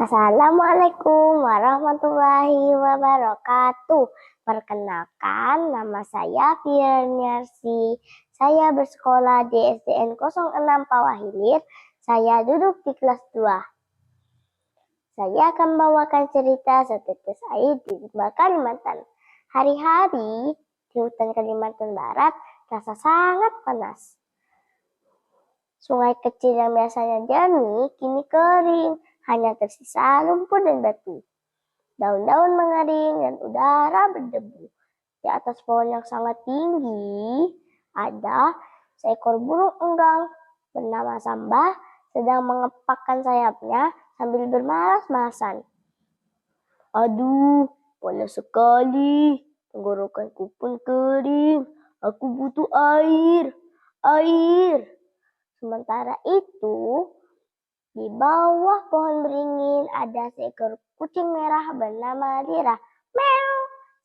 Assalamualaikum warahmatullahi wabarakatuh. Perkenalkan, nama saya Firniarsi. Saya bersekolah di SDN 06 Pawahilir. Saya duduk di kelas 2. Saya akan membawakan cerita setetes air di Kalimantan. Hari-hari di hutan Kalimantan Barat terasa sangat panas. Sungai kecil yang biasanya jernih kini kering. Hanya tersisa lumpur dan batu. Daun-daun mengering dan udara berdebu. Di atas pohon yang sangat tinggi, ada seekor burung enggang bernama Samba sedang mengepakkan sayapnya sambil bermalas-malasan. Aduh, panas sekali. Tenggorokanku pun kering. Aku butuh air. Air. Sementara itu, di bawah pohon beringin ada seekor kucing merah bernama Lira. Meow.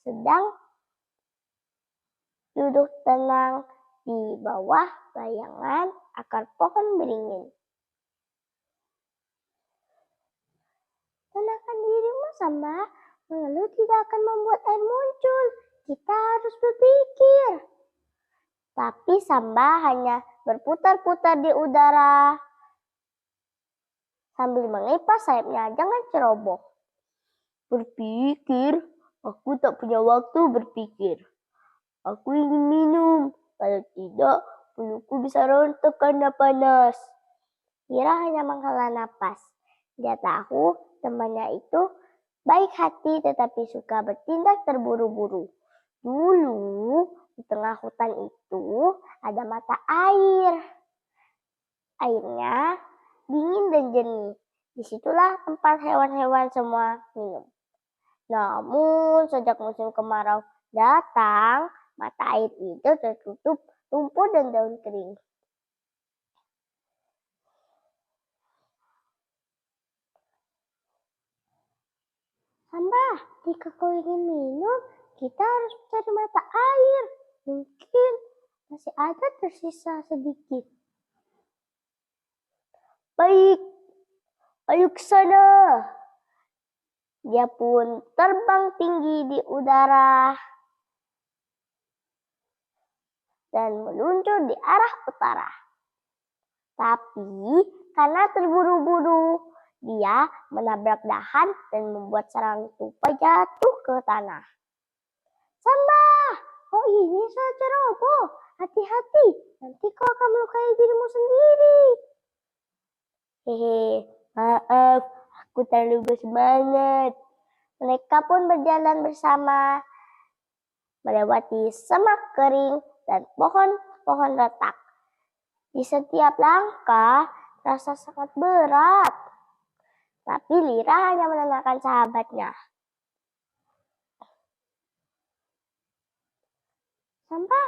Sedang duduk tenang di bawah bayangan akar pohon beringin. Tenangkan dirimu, Samba. Mengeluh tidak akan membuat air muncul. Kita harus berpikir. Tapi Samba hanya berputar-putar di udara sambil mengipas sayapnya. Jangan ceroboh. Berpikir? Aku tak punya waktu berpikir. Aku ingin minum. Kalau tidak, mulutku bisa rontok karena panas. Lira hanya menghela napas. Dia tahu temannya itu baik hati tetapi suka bertindak terburu-buru. Dulu di tengah hutan itu ada mata air. Airnya dingin dan jernih. Disitulah tempat hewan-hewan semua minum. Namun sejak musim kemarau datang, mata air itu tertutup lumpur dan daun kering. Samba, jika kau ingin minum, kita harus mencari mata air. Mungkin masih ada tersisa sedikit. Baik, ayo ke sana. Dia pun terbang tinggi di udara dan meluncur di arah utara. Tapi karena terburu-buru, dia menabrak dahan dan membuat sarang tupai jatuh ke tanah. Samba, kau ini sangat ceroboh. Hati-hati, nanti kau akan melukai dirimu sendiri. Hehe, maaf, aku terlalu bersemangat. Mereka pun berjalan bersama, melewati semak kering dan pohon-pohon retak. Di setiap langkah terasa sangat berat. Tapi Lira hanya menenangkan sahabatnya. Samba,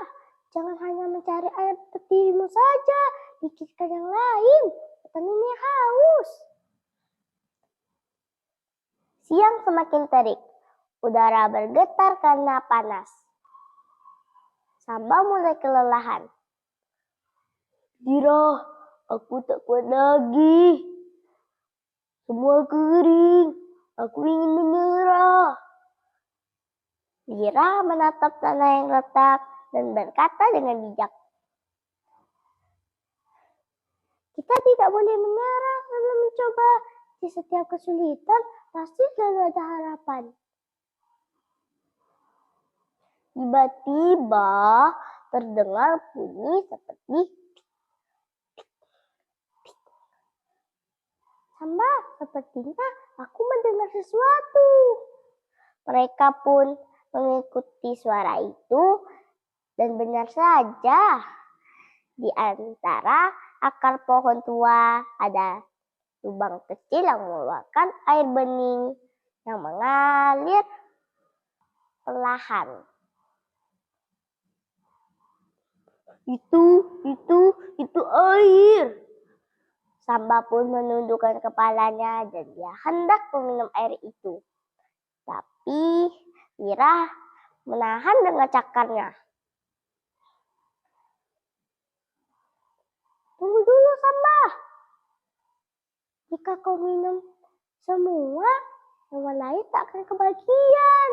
jangan hanya mencari air untuk dirimu saja. Pikirkan yang lain. Hutan ini haus. Siang semakin terik. Udara bergetar karena panas. Samba mulai kelelahan. Lira, aku tak kuat lagi. Semua kering. Aku ingin menyerah. Lira menatap tanah yang retak dan berkata dengan bijak. Kita tidak boleh menyerah sebelum mencoba. Di setiap kesulitan pasti selalu ada harapan. Tiba-tiba terdengar bunyi seperti Samba, sepertinya aku mendengar sesuatu. Mereka pun mengikuti suara itu dan benar saja. Di antara akar pohon tua ada lubang kecil yang mengeluarkan air bening yang mengalir perlahan. Itu air. Samba pun menundukkan kepalanya dan dia hendak meminum air itu. Tapi Lira menahan dengan cakarnya. Tunggu dulu, Samba. Jika kau minum semua hewan lain tak akan kebagian.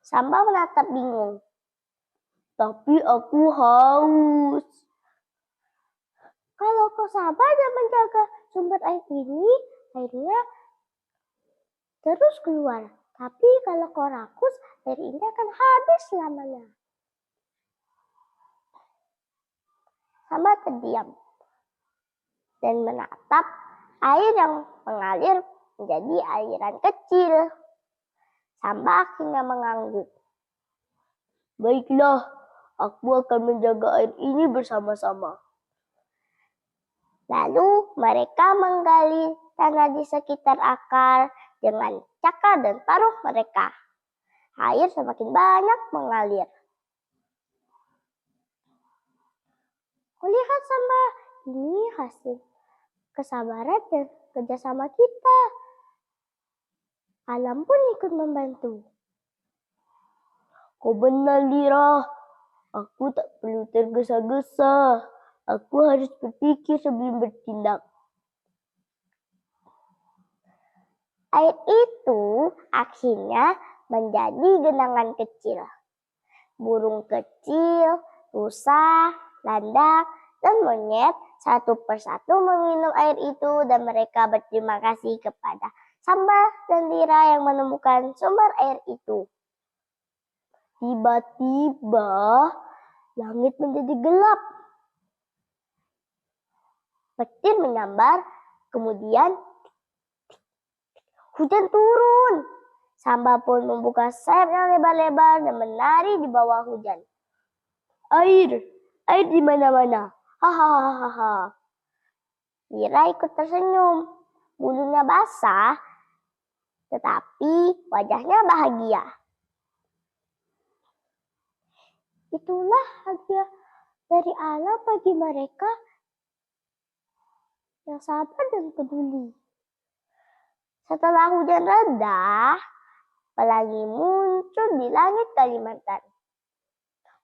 Samba menatap bingung. Tapi aku haus. Kalau kau sabar dan menjaga sumber air ini, airnya terus keluar. Tapi kalau kau rakus, air ini akan habis selamanya. Samba terdiam dan menatap air yang mengalir menjadi aliran kecil. Samba akhirnya mengangguk. Baiklah, aku akan menjaga air ini bersama-sama. Lalu mereka menggali tanah di sekitar akar dengan cakar dan paruh mereka. Air semakin banyak mengalir. Lihat Samba, ini hasil kesabaran dan kerjasama kita. Alam pun ikut membantu. Kau benar, Lira. Aku tak perlu tergesa-gesa. Aku harus berpikir sebelum bertindak. Air itu akhirnya menjadi genangan kecil. Burung kecil, rusa, landak, dan monyet satu persatu meminum air itu dan mereka berterima kasih kepada Samba dan Lira yang menemukan sumber air itu. Tiba-tiba langit menjadi gelap. Petir menyambar, kemudian hujan turun. Samba pun membuka sayapnya lebar-lebar dan menari di bawah hujan. Air di mana-mana. Hahaha. Lira ikut tersenyum. Bulunya basah, tetapi wajahnya bahagia. Itulah hadiah dari alam bagi mereka yang sabar dan peduli. Setelah hujan reda, pelangi muncul di langit Kalimantan.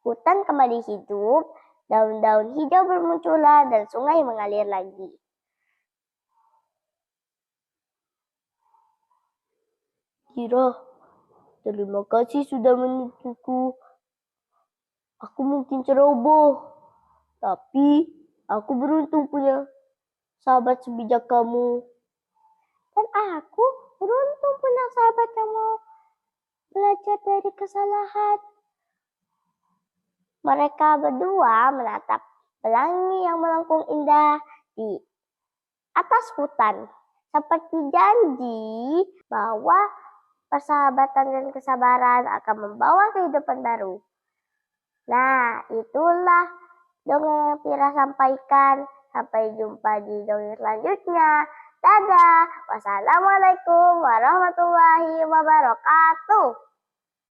Hutan kembali hidup, daun-daun hijau bermunculan dan sungai mengalir lagi. Lira, terima kasih sudah menuntutku. Aku mungkin ceroboh, tapi aku beruntung punya sahabat sebijak kamu. Dan aku beruntung punya sahabat yang mau belajar dari kesalahan. Mereka berdua menatap pelangi yang melengkung indah di atas hutan. Seperti janji bahwa persahabatan dan kesabaran akan membawa kehidupan baru. Nah, itulah dongeng yang Vira sampaikan. Sampai jumpa di dongeng selanjutnya. Dadah. Wassalamualaikum warahmatullahi wabarakatuh.